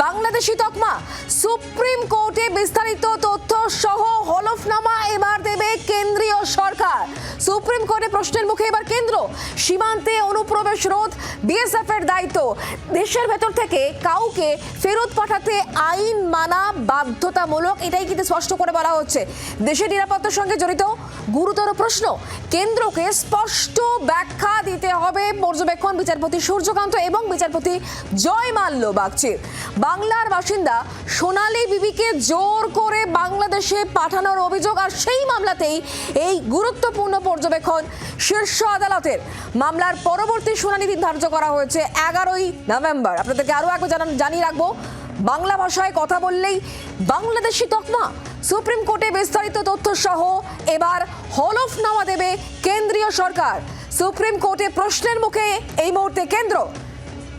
বাংলাদেশি তকমা। সুপ্রিম কোর্টে বিস্তারিত তথ্য সহ হলফনামা এবার দেবে কেন্দ্রীয় সরকার। সুপ্রিম কোর্টে প্রশ্নের মুখে এবার কেন্দ্র। সীমান্তে অনুপ্রবেশ রোধ বিএসএফ এর দায়িত্ব। দেশের ভেতর থেকে কাউকে ফেরত পাঠাতে আইন মানা বাধ্যতামূলক, এটাই কিন্তু স্পষ্ট করে বলা হচ্ছে। দেশের নিরাপত্তার সঙ্গে জড়িত গুরুতর প্রশ্ন, কেন্দ্রকে স্পষ্ট ব্যাখ্যা দিতে হবে। পর্যবেক্ষণ বিচারপতি সূর্যকান্ত এবং বিচারপতি জয় মাল্য বাগচির। বাংলার বাসিন্দা সোনালী বিবিকে জোর করে বাংলাদেশে পাঠানোর অভিযোগ, আর সেই মামলাতেই এই গুরুত্বপূর্ণ পর্যবেক্ষণ শীর্ষ আদালতের। মামলার পরবর্তী শুনানি দিন ধার্য করা হয়েছে 11ই নভেম্বর। আপনাদেরকে আরো একবার জানিয়ে রাখবো, বাংলা ভাষায় কথা বললেই বাংলাদেশি তকমা। সুপ্রিম কোর্টে বিস্তারিত তথ্য সহ এবার হলফনামা দেবে কেন্দ্রীয় সরকার। সুপ্রিম কোর্টে প্রশ্নের মুখে এই মুহূর্তে কেন্দ্র।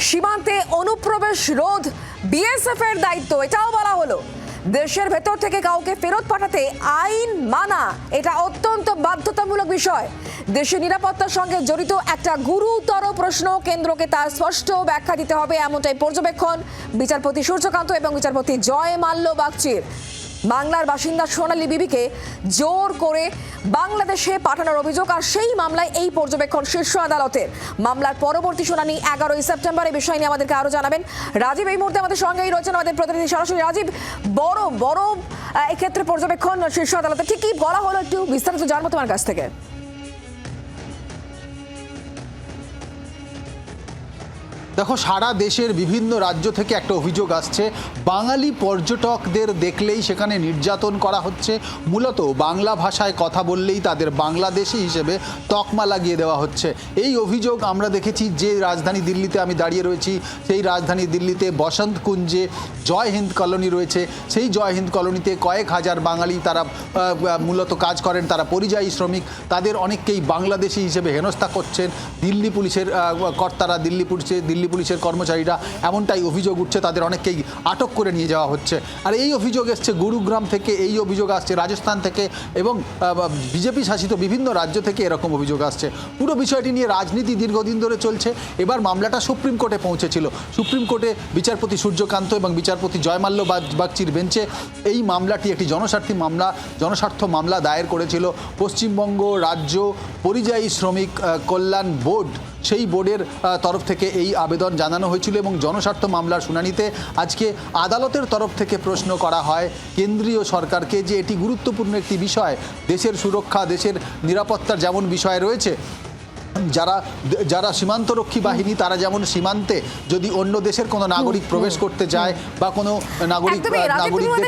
সীমান্তে অনুপ্রবেশ রোধ বিএসএফ এর দায়িত্ব, এটাও বলা হলো। দেশের ভেতর থেকে কাউকে ফেরত পাঠাতে আইন মানা এটা অত্যন্ত বাধ্যতামূলক বিষয়। দেশের নিরাপত্তার সঙ্গে জড়িত একটা গুরুতর প্রশ্ন, কেন্দ্রকে তার স্পষ্ট ব্যাখ্যা দিতে হবে, এমনটাই পর্যবেক্ষণ বিচারপতি সূর্যকান্ত এবং বিচারপতি জয় মাল্য বাগচির। বাংলার বাসিন্দা সোনালী বিবিকে জোর করে বাংলাদেশে পাঠানোর অভিযোগ, আর সেই মামলায় এই পর্যবেক্ষণ শীর্ষ আদালতের। মামলার পরবর্তী শুনানি 11ই সেপ্টেম্বর। এই বিষয় নিয়ে আমাদেরকে আরো জানাবেন রাজীব এই মুহূর্তে আমাদের সঙ্গেই রয়েছেন, আমাদের প্রতিনিধি সরাসরি। রাজীব, বড় এক্ষেত্রে পর্যবেক্ষণ শীর্ষ আদালতে, ঠিক কি বলা হলো একটু বিস্তারিত জানবো তোমার কাছ থেকে। দেখো, সারা দেশের বিভিন্ন রাজ্য থেকে একটা অভিযোগ আসছে, বাঙালি পর্যটকদের দেখলেই সেখানে নির্যাতন করা হচ্ছে। মূলত বাংলা ভাষায় কথা বললেই তাদের বাংলাদেশি হিসেবে তকমা লাগিয়ে দেওয়া হচ্ছে। এই অভিযোগ আমরা দেখেছি যে রাজধানী দিল্লিতে আমি দাঁড়িয়ে রয়েছি, সেই রাজধানী দিল্লিতে বসন্ত কুঞ্জে জয় হিন্দ কলোনি রয়েছে। সেই জয় হিন্দ কলোনিতে কয়েক হাজার বাঙালি তারা মূলত কাজ করেন, তারা পরিযায়ী শ্রমিক। তাদের অনেককেই বাংলাদেশি হিসেবে হেনস্থা করছেন দিল্লি পুলিশের কর্তারা, দিল্লি পুলিশের কর্মচারীরা। এমনটাই অভিযোগ উঠছে, তাদের অনেককেই আটক করে নিয়ে যাওয়া হচ্ছে। আর এই অভিযোগ এসছে গুরুগ্রাম থেকে, এই অভিযোগ আসছে রাজস্থান থেকে, এবং বিজেপি শাসিত বিভিন্ন রাজ্য থেকে এরকম অভিযোগ আসছে। পুরো বিষয়টি নিয়ে রাজনীতি দীর্ঘদিন ধরে চলছে। এবার মামলাটা সুপ্রিম কোর্টে পৌঁছেছিল। সুপ্রিম কোর্টে বিচারপতি সূর্যকান্ত এবং বিচারপতি জয় মাল্য বাগচির বেঞ্চে এই মামলাটি একটি জনস্বার্থ মামলা দায়ের করেছিল পশ্চিমবঙ্গ রাজ্য পরিযায়ী শ্রমিক কল্যাণ বোর্ড। সেই বোর্ডের তরফ থেকে এই আবেদন জানানো হয়েছিল, এবং জনস্বার্থ মামলার শুনানিতে আজকে আদালতের তরফ থেকে প্রশ্ন করা হয় কেন্দ্রীয় সরকারকে যে এটি গুরুত্বপূর্ণ একটি বিষয়। দেশের সুরক্ষা, দেশের নিরাপত্তার যেমন বিষয় রয়েছে, যারা সীমান্তরক্ষী বাহিনী তারা যেমন সীমান্তে যদি অন্য দেশের কোনো নাগরিক প্রবেশ করতে যায় বা কোনো নাগরিকদের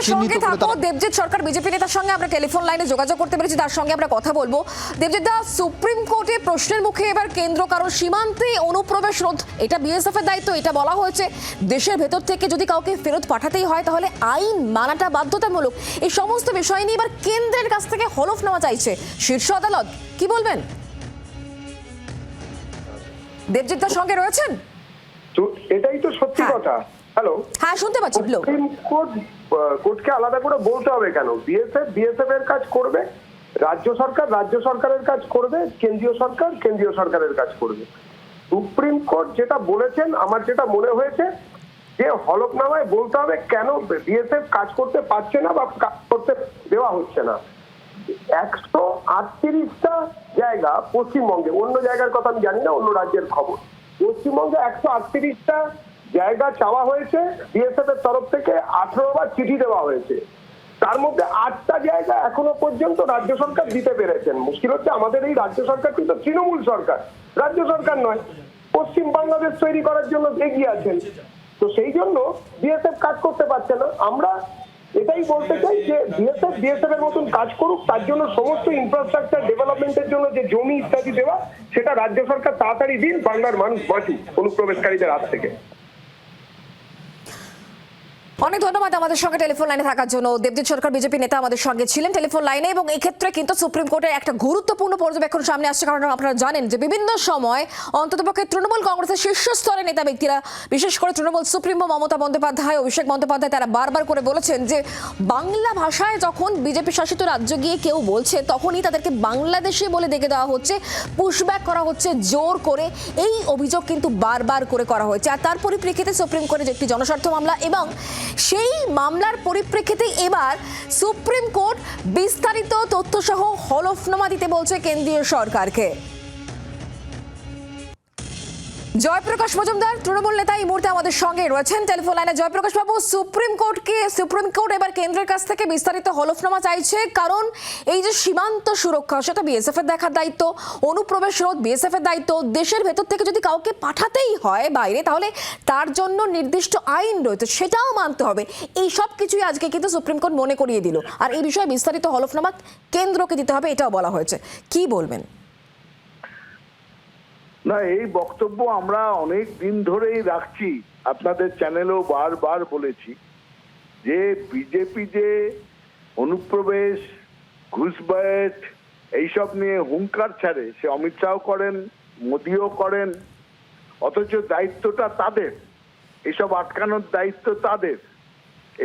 চিহ্নিত করে। দেবজিৎ সরকার বিজেপি নেতার সঙ্গে আমরা টেলিফোন লাইনে যোগাযোগ করতে পেরেছি, তার সঙ্গে আমরা কথা বলবো। দেবজিৎ দা, সুপ্রিম কোর্টে প্রশ্নের মুখে এবার কেন্দ্র, কারণ সীমান্তে অনুপ্রবেশ রোধ এটা বিএসএফ এর দায়িত্ব, এটা বলা হয়েছে। দেশের ভেতর থেকে যদি কাউকে ফেরত পাঠাতেই হয় তাহলে আইন মানাটা বাধ্যতামূলক। এই সমস্ত বিষয় নিয়ে এবার কেন্দ্রের কাছ থেকে হলফনামা চাইছে শীর্ষ আদালত, কি বলবেন? দেবজিৎদার সঙ্গে রয়েছেন? এটাই তো সত্যি কথা। হ্যালো, হ্যাঁ শুনতে পাচ্ছি। সুপ্রিম কোর্টকে আলাদা করে বলতে হবে কেন? বিএসএফ এর কাজ করবে, রাজ্য সরকারের কাজ করবে, কেন্দ্রীয় সরকারের কাজ করবে। সুপ্রিম কোর্ট যেটা বলেছেন, আমার যেটা মনে হয়েছে যে হলফনামায় বলতে হবে কেন বিএসএফ কাজ করতে পারছে না বা কাজ করতে দেওয়া হচ্ছে না। 138টা জায়গা পশ্চিমবঙ্গে, অন্য জায়গার কথা আমি জানি না, অন্য রাজ্যের খবর। পশ্চিমবঙ্গে 138টা জায়গা চাওয়া হয়েছে বিএসএফ এর তরফ থেকে, 18 বার চিঠি দেওয়া হয়েছে। তার মধ্যে 8টা জায়গা এখনো পর্যন্ত রাজ্য সরকার দিতে পেরেছেন। মুশকিল হচ্ছে আমাদের এই রাজ্য সরকার কিন্তু তৃণমূল সরকার, রাজ্য সরকার নয়। পশ্চিম বাংলাদেশ তৈরি করার জন্য এগিয়ে আছেন, তো সেই জন্য বিএসএফ কাজ করতে পারছে না। আমরা এটাই বলতে চাই যে বিএসএফ এর মতন কাজ করুক, তার জন্য সমস্ত ইনফ্রাস্ট্রাকচার ডেভেলপমেন্টের জন্য যে জমি ইত্যাদি দেওয়া, সেটা রাজ্য সরকার তাড়াতাড়ি দিন, বাংলার মানুষ বাঁচুক অনুপ্রবেশকারীদের হাত থেকে। অনেক ধন্যবাদ আমাদের সঙ্গে টেলিফোন লাইনে থাকার জন্য। দেবজিৎ সরকার বিজেপি নেতা আমাদের সঙ্গে ছিলেন টেলিফোন লাইনে, এবং এই ক্ষেত্রে কিন্তু সুপ্রিম কোর্টের একটা গুরুত্বপূর্ণ পর্যবেক্ষণ সামনে আসছে। কারণ আপনারা জানেন যে বিভিন্ন সময় অন্ততপক্ষে তৃণমূল কংগ্রেসের শীর্ষস্তরের নেতা ব্যক্তিরা, বিশেষ করে তৃণমূল সুপ্রিমো মমতা বন্দ্যোপাধ্যায়, অভিষেক বন্দ্যোপাধ্যায়, তারা বারবার করে বলেছেন যে বাংলা ভাষায় যখন বিজেপি শাসিত রাজ্য গিয়ে কেউ বলছে তখনই তাদেরকে বাংলাদেশি বলে ডেকে দেওয়া হচ্ছে, পুশব্যাক করা হচ্ছে জোর করে। এই অভিযোগ কিন্তু বারবার করে করা হয়েছে। আর তার পরিপ্রেক্ষিতে সুপ্রিম কোর্টে যে একটি জনস্বার্থ মামলা, এবং সেই মামলার পরিপ্রেক্ষিতে এবার সুপ্রিম কোর্ট বিস্তারিত তথ্যসহ হলফনামা দিতে বলছে কেন্দ্রীয় সরকারকে। জয়প্রকাশ মজুমদার তৃণমূল নেতা এই মুহূর্তে আমাদের সঙ্গে রয়েছেন টেলিফোন লাইনে। জয়প্রকাশ বাবু, সুপ্রিম কোর্ট এবার কেন্দ্রের কাছ থেকে বিস্তারিত হলফনামা চাইছে, কারণ এই যে সীমান্ত সুরক্ষা সেটা বিএসএফ এর দেখার দায়িত্ব, অনুপ্রবেশ রোধ বিএসএফ এর দায়িত্ব। দেশের ভেতর থেকে যদি কাউকে পাঠাতেই হয় বাইরে, তাহলে তার জন্য নির্দিষ্ট আইন রয়েছে, সেটাও মানতে হবে। এই সব কিছুই আজকে কিন্তু সুপ্রিম কোর্ট মনে করিয়ে দিল। আর এই বিষয়ে বিস্তারিত হলফনামা কেন্দ্রকে দিতে হবে, এটাও বলা হয়েছে। কি বলবেন? না, এই বক্তব্য আমরা অনেক দিন ধরেই রাখছি, আপনাদের চ্যানেলেও বারবার বলেছি যে বিজেপি যে অনুপ্রবেশ, ঘুষবায়েট এইসব নিয়ে হুঙ্কার ছাড়ে, সে অমিত শাহ করেন, মোদিও করেন, অথচ দায়িত্বটা তাদের, এইসব আটকানোর দায়িত্ব তাদের।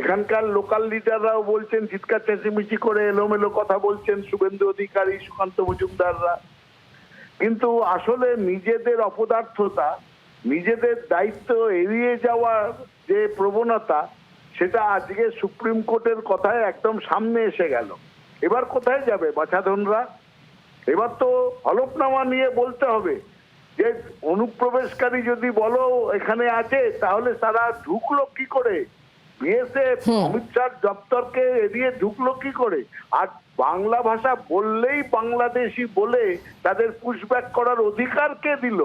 এখানকার লোকাল লিডাররাও বলছেন, চিৎকার চেঁচিমেচি করে এলোমেলো কথা বলছেন, শুভেন্দু অধিকারী, সুকান্ত মজুমদাররা। কিন্তু আসলে নিজেদের অপদার্থতা, নিজেদের দায়িত্ব এড়িয়ে যাওয়ার যে প্রবণতা, সেটা আজকে সুপ্রিম কোর্টের কথায় একদম সামনে এসে গেল। এবার কোথায় যাবে বাছাধনরা? এবার তো হলফনামা নিয়ে বলতে হবে যে অনুপ্রবেশকারী যদি বলো এখানে আছে, তাহলে তারা ঢুকলো কি করে? বিএসএফ অমিত শাহ দপ্তরকে এড়িয়ে ঢুকলো কি করে? আর বাংলা ভাষা বললেই বাংলাদেশি বলে তাদের পুশব্যাক করার অধিকার কে দিল?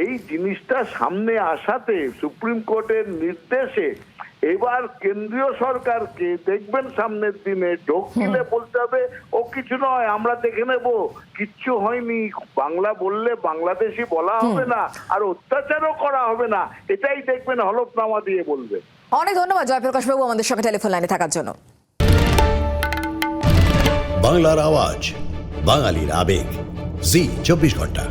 এই জিনিসটা সামনে আসাতে সুপ্রিম কোর্টের নির্দেশে এবার কেন্দ্রীয় সরকারকে দেখবেন সামনের দিনে ঢোক গিলে বলতে হবে, ও কিছু নয়, আমরা দেখে নেব, কিচ্ছু হয়নি, বাংলা বললে বাংলাদেশি বলা হবে না, আর অত্যাচারও করা হবে না। এটাই দেখবেন হলফনামা দিয়ে বলবে। অনেক ধন্যবাদ জয়প্রকাশ বাবু আমাদের সঙ্গে টেলিফোন লাইনে থাকার জন্য। বাংলার আওয়াজ, বাঙালির আবেগ, জি 24 ঘন্টা।